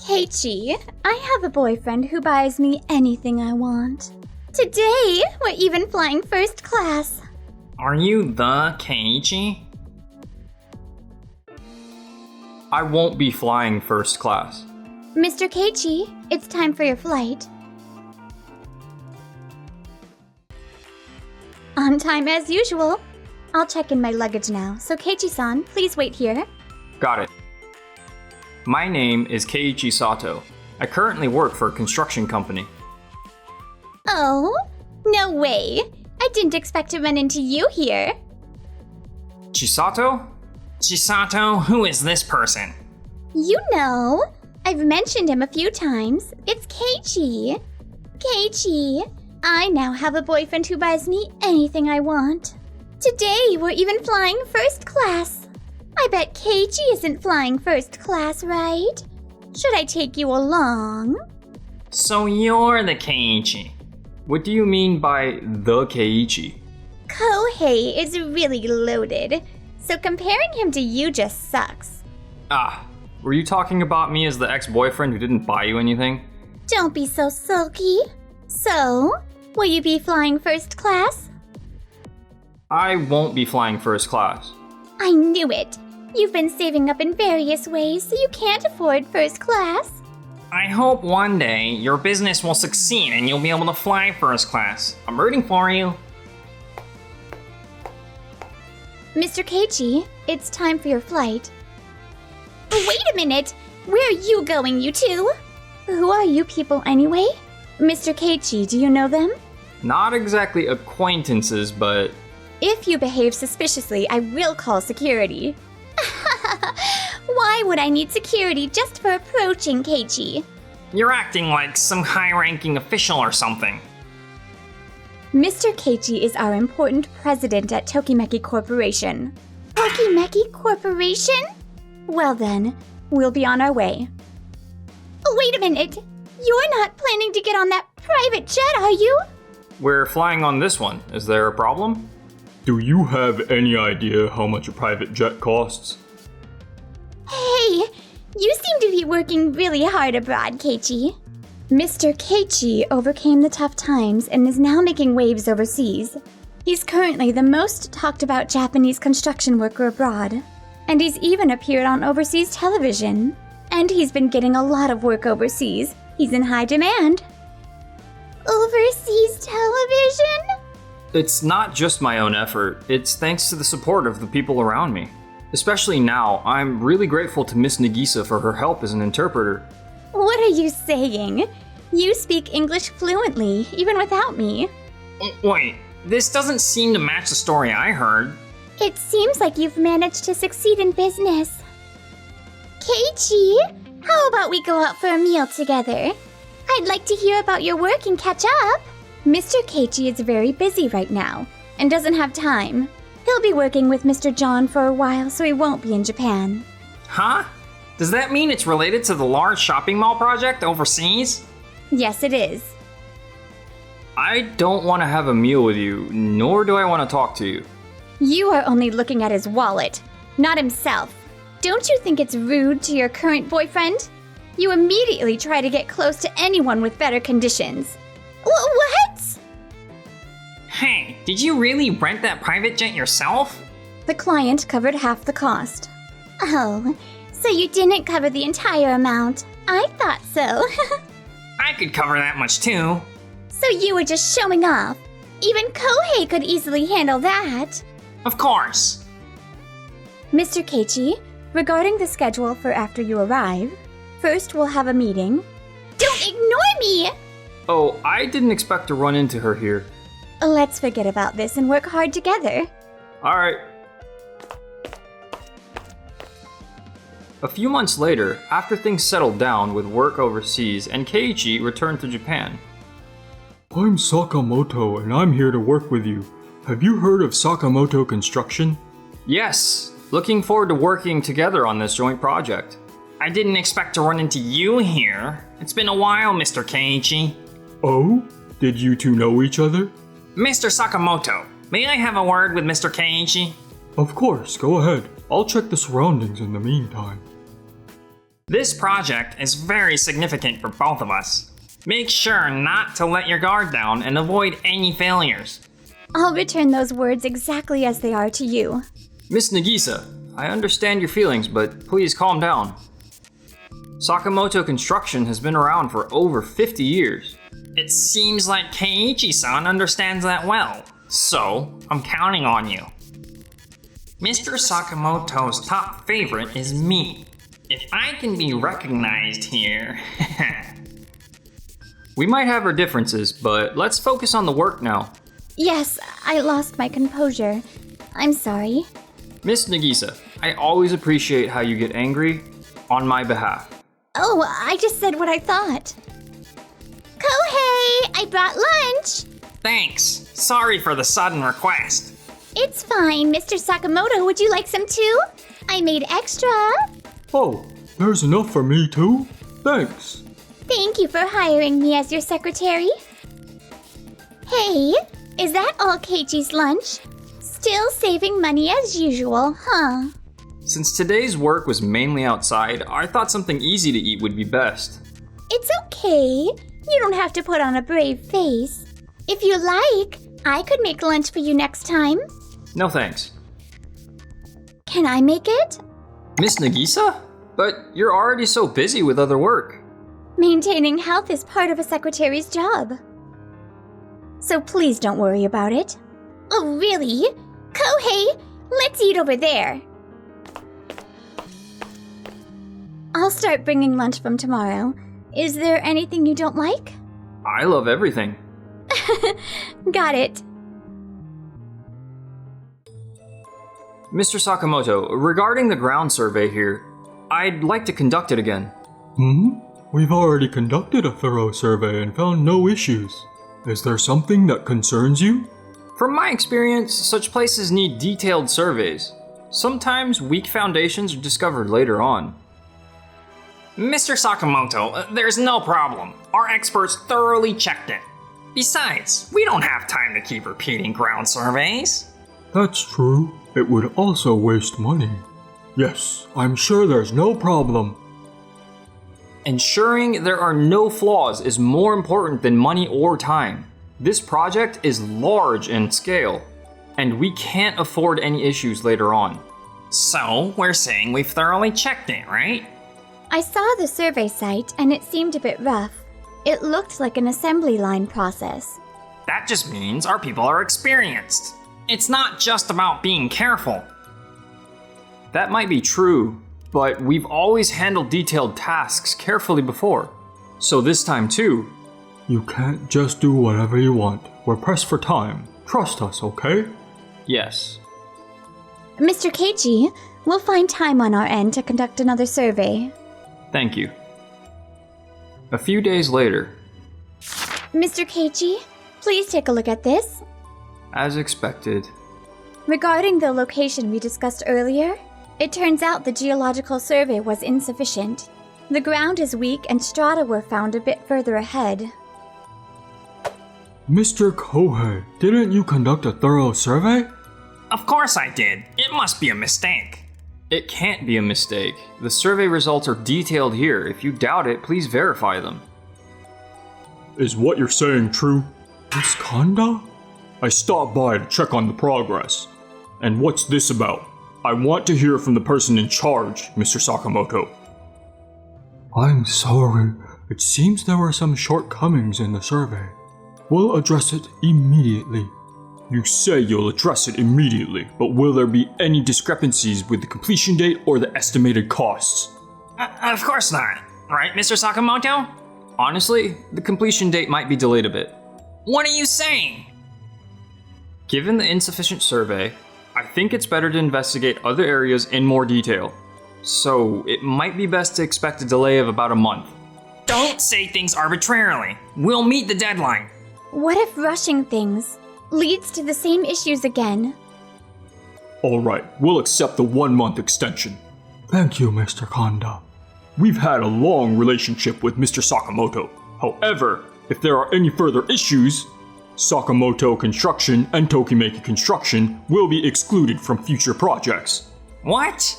Keiichi, I have a boyfriend who buys me anything I want. Today, we're even flying first class. Are you the Keiichi? I won't be flying first class. Mr. Keiichi, it's time for your flight. On time as usual. I'll check in my luggage now, so Keiichi-san, please wait here. Got it. My name is Keiichi Sato. I currently work for a construction company. Oh, no way. I didn't expect to run into you here. Chisato? Chisato, who is this person? You know, I've mentioned him a few times. It's Keiichi. Keiichi, I now have a boyfriend who buys me anything I want. Today, we're even flying first class. I bet Keiichi isn't flying first class, right? Should I take you along? So you're the Keiichi. What do you mean by the Keiichi? Kohei is really loaded, so comparing him to you just sucks. Ah, were you talking about me as the ex-boyfriend who didn't buy you anything? Don't be so sulky. So, will you be flying first class? I won't be flying first class. I knew it. You've been saving up in various ways, so you can't afford first class. I hope one day your business will succeed and you'll be able to fly first class. I'm rooting for you. Mr. Keiichi, it's time for your flight. Wait a minute! Where are you going, you two? Who are you people anyway? Mr. Keiichi, do you know them? Not exactly acquaintances, but... If you behave suspiciously, I will call security. Why would I need security just for approaching Keiichi? You're acting like some high-ranking official or something. Mr. Keiichi is our important president at Tokimeki Corporation. Tokimeki Corporation? Well then, we'll be on our way. Oh, wait a minute! You're not planning to get on that private jet, are you? We're flying on this one. Is there a problem? Do you have any idea how much a private jet costs? Hey, you seem to be working really hard abroad, Keiichi. Mr. Keiichi overcame the tough times and is now making waves overseas. He's currently the most talked about Japanese construction worker abroad. And he's even appeared on overseas television. And he's been getting a lot of work overseas. He's in high demand. Overseas television? It's not just my own effort. It's thanks to the support of the people around me. Especially now, I'm really grateful to Miss Nagisa for her help as an interpreter. What are you saying? You speak English fluently, even without me. Wait, this doesn't seem to match the story I heard. It seems like you've managed to succeed in business. Keiichi, how about we go out for a meal together? I'd like to hear about your work and catch up. Mr. Keiichi is very busy right now and doesn't have time. He'll be working with Mr. John for a while, so he won't be in Japan. Huh? Does that mean it's related to the large shopping mall project overseas? Yes, it is. I don't want to have a meal with you, nor do I want to talk to you. You are only looking at his wallet, not himself. Don't you think it's rude to your current boyfriend? You immediately try to get close to anyone with better conditions. What? Hey, did you really rent that private jet yourself? The client covered half the cost. Oh, so you didn't cover the entire amount. I thought so. I could cover that much too. So you were just showing off. Even Kohei could easily handle that. Of course. Mr. Keiichi, regarding the schedule for after you arrive, first we'll have a meeting. Don't ignore me! Oh, I didn't expect to run into her here. Let's forget about this and work hard together. Alright. A few months later, after things settled down with work overseas and Keiichi returned to Japan. I'm Sakamoto and I'm here to work with you. Have you heard of Sakamoto Construction? Yes, looking forward to working together on this joint project. I didn't expect to run into you here. It's been a while, Mr. Keiichi. Oh? Did you two know each other? Mr. Sakamoto, may I have a word with Mr. Keiichi? Of course, go ahead. I'll check the surroundings in the meantime. This project is very significant for both of us. Make sure not to let your guard down and avoid any failures. I'll return those words exactly as they are to you. Miss Nagisa, I understand your feelings, but please calm down. Sakamoto Construction has been around for over 50 years. It seems like Keiichi-san understands that well, so I'm counting on you. Mr. Sakamoto's top favorite is me. If I can be recognized here... We might have our differences, but let's focus on the work now. Yes, I lost my composure. I'm sorry. Miss Nagisa, I always appreciate how you get angry on my behalf. Oh, I just said what I thought. Kohei, I brought lunch. Thanks. Sorry for the sudden request. It's fine, Mr. Sakamoto. Would you like some too? I made extra. Oh, there's enough for me too? Thanks. Thank you for hiring me as your secretary. Hey, is that all Keiichi's lunch? Still saving money as usual, huh? Since today's work was mainly outside, I thought something easy to eat would be best. It's okay. You don't have to put on a brave face. If you like, I could make lunch for you next time. No thanks. Can I make it? Miss Nagisa? But you're already so busy with other work. Maintaining health is part of a secretary's job. So please don't worry about it. Oh, really? Kohei, let's eat over there. I'll start bringing lunch from tomorrow. Is there anything you don't like? I love everything. Got it. Mr. Sakamoto, regarding the ground survey here, I'd like to conduct it again. We've already conducted a thorough survey and found no issues. Is there something that concerns you? From my experience, such places need detailed surveys. Sometimes weak foundations are discovered later on. Mr. Sakamoto, there's no problem. Our experts thoroughly checked it. Besides, we don't have time to keep repeating ground surveys. That's true. It would also waste money. Yes, I'm sure there's no problem. Ensuring there are no flaws is more important than money or time. This project is large in scale, and we can't afford any issues later on. So, we're saying we've thoroughly checked it, right? I saw the survey site and it seemed a bit rough. It looked like an assembly line process. That just means our people are experienced. It's not just about being careful. That might be true, but we've always handled detailed tasks carefully before. So this time too. You can't just do whatever you want. We're pressed for time. Trust us, okay? Yes. Mr. Keiichi, we'll find time on our end to conduct another survey. Thank you. A few days later. Mr. Keiichi, please take a look at this. As expected. Regarding the location we discussed earlier, it turns out the geological survey was insufficient. The ground is weak and strata were found a bit further ahead. Mr. Kohei, didn't you conduct a thorough survey? Of course I did. It must be a mistake. It can't be a mistake. The survey results are detailed here. If you doubt it, please verify them. Is what you're saying true? Miss Kanda? I stopped by to check on the progress. And what's this about? I want to hear from the person in charge, Mr. Sakamoto. I'm sorry. It seems there were some shortcomings in the survey. We'll address it immediately. You say you'll address it immediately, but will there be any discrepancies with the completion date or the estimated costs? Of course not. Right, Mr. Sakamoto? Honestly, the completion date might be delayed a bit. What are you saying? Given the insufficient survey, I think it's better to investigate other areas in more detail. So, it might be best to expect a delay of about a month. Don't say things arbitrarily. We'll meet the deadline. What if rushing things leads to the same issues again? Alright, we'll accept the 1 month extension. Thank you, Mr. Kanda. We've had a long relationship with Mr. Sakamoto. However, if there are any further issues, Sakamoto Construction and Tokimeki Construction will be excluded from future projects. What?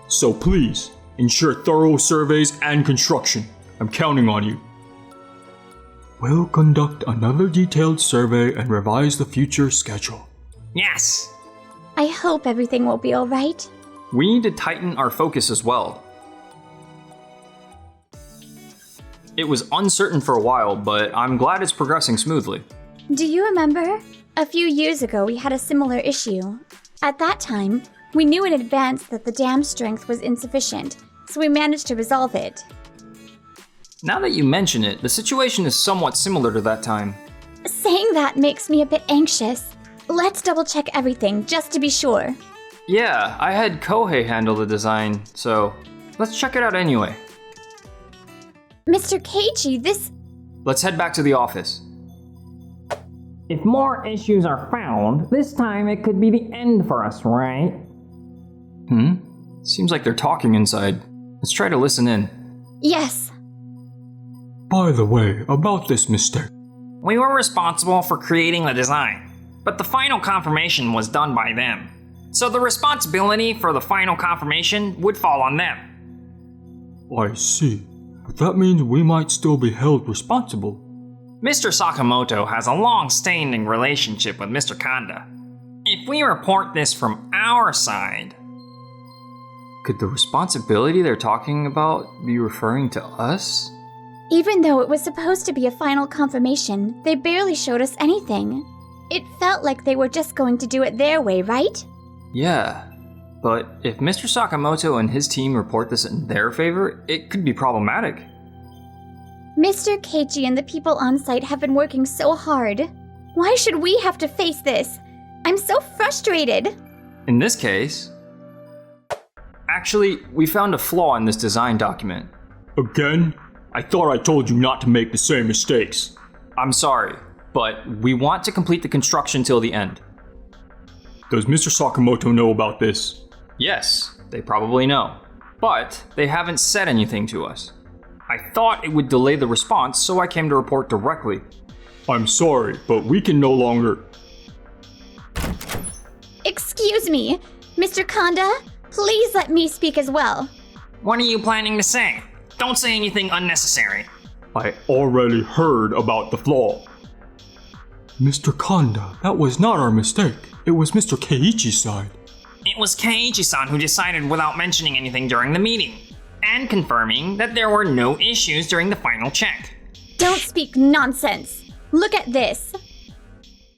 So please, Ensure thorough surveys and construction. I'm counting on you. We'll conduct another detailed survey and revise the future schedule. Yes. I hope everything will be alright. We need to tighten our focus as well. It was uncertain for a while, but I'm glad it's progressing smoothly. Do you remember? A few years ago, we had a similar issue. At that time, we knew in advance that the dam strength was insufficient, so we managed to resolve it. Now that you mention it, the situation is somewhat similar to that time. Saying that makes me a bit anxious. Let's double check everything, just to be sure. Yeah, I had Kohei handle the design, so let's check it out anyway. Mr. Keiichi, this... Let's head back to the office. If more issues are found, this time it could be the end for us, right? Seems like they're talking inside. Let's try to listen in. Yes. By the way, about this mistake. We were responsible for creating the design, but the final confirmation was done by them. So the responsibility for the final confirmation would fall on them. I see. But that means we might still be held responsible. Mr. Sakamoto has a long-standing relationship with Mr. Kanda. If we report this from our side... Could the responsibility they're talking about be referring to us? Even though it was supposed to be a final confirmation, they barely showed us anything. It felt like they were just going to do it their way, right? Yeah, but if Mr. Sakamoto and his team report this in their favor, it could be problematic. Mr. Keiichi and the people on site have been working so hard. Why should we have to face this? I'm so frustrated. In this case... Actually, we found a flaw in this design document. Again? I thought I told you not to make the same mistakes. I'm sorry, but we want to complete the construction till the end. Does Mr. Sakamoto know about this? Yes, they probably know. But they haven't said anything to us. I thought it would delay the response, so I came to report directly. I'm sorry, but we can no longer... Excuse me, Mr. Kanda, please let me speak as well. What are you planning to say? Don't say anything unnecessary. I already heard about the flaw. Mr. Kanda, that was not our mistake. It was Mr. Keiichi's side. It was Keiichi-san who decided without mentioning anything during the meeting, and confirming that there were no issues during the final check. Don't speak nonsense. Look at this.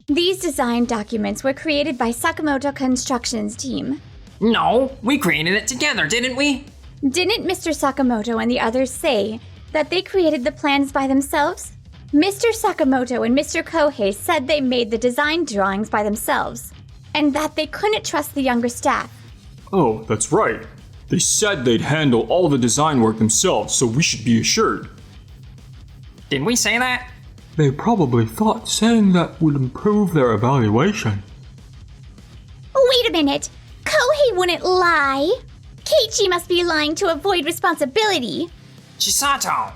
These design documents were created by Sakamoto Construction's team. No, we created it together, didn't we? Didn't Mr. Sakamoto and the others say that they created the plans by themselves? Mr. Sakamoto and Mr. Kohei said they made the design drawings by themselves, and that they couldn't trust the younger staff. Oh, that's right. They said they'd handle all the design work themselves, so we should be assured. Did we say that? They probably thought saying that would improve their evaluation. Wait a minute. Kohei wouldn't lie. Keiichi must be lying to avoid responsibility. Chisato!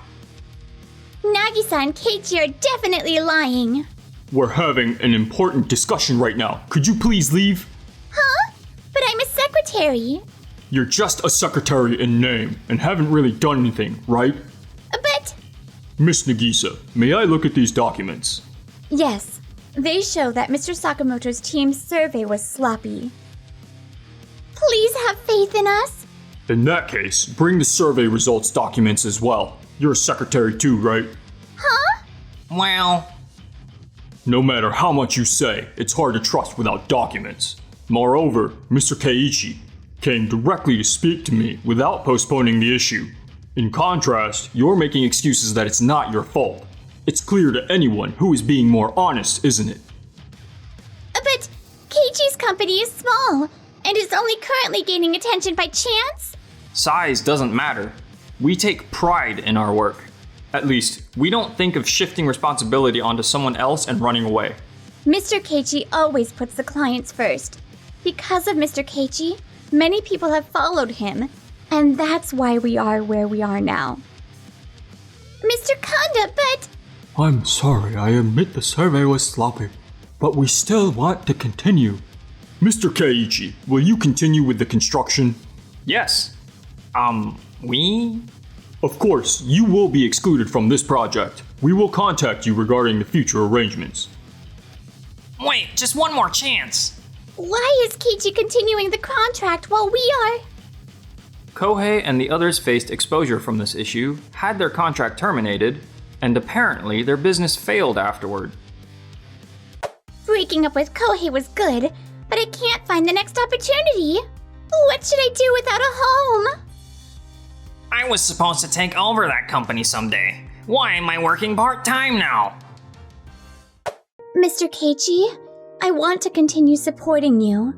Nagisa and Keiichi are definitely lying. We're having an important discussion right now. Could you please leave? Huh? But I'm a secretary. You're just a secretary in name and haven't really done anything, right? But... Miss Nagisa, may I look at these documents? Yes, they show that Mr. Sakamoto's team's survey was sloppy. Please have faith in us. In that case, bring the survey results documents as well. You're a secretary too, right? Huh? Well... No matter how much you say, it's hard to trust without documents. Moreover, Mr. Keiichi came directly to speak to me without postponing the issue. In contrast, you're making excuses that it's not your fault. It's clear to anyone who is being more honest, isn't it? But Keiichi's company is small and is only currently gaining attention by chance. Size doesn't matter. We take pride in our work. At least, we don't think of shifting responsibility onto someone else and running away. Mr. Keiichi always puts the clients first. Because of Mr. Keiichi, many people have followed him, and that's why we are where we are now. Mr. Kanda, but... I'm sorry, I admit the survey was sloppy, but we still want to continue. Mr. Keiichi, will you continue with the construction? Yes. We? Of course, you will be excluded from this project. We will contact you regarding the future arrangements. Wait, just one more chance. Why is Keiichi continuing the contract while we are? Kohei and the others faced exposure from this issue, had their contract terminated, and apparently their business failed afterward. Breaking up with Kohei was good, but I can't find the next opportunity. What should I do without a home? I was supposed to take over that company someday. Why am I working part-time now? Mr. Keiichi, I want to continue supporting you.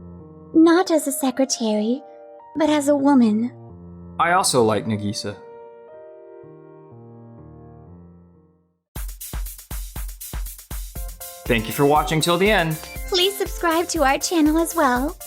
Not as a secretary, but as a woman. I also like Nagisa. Thank you for watching till the end. Please subscribe to our channel as well.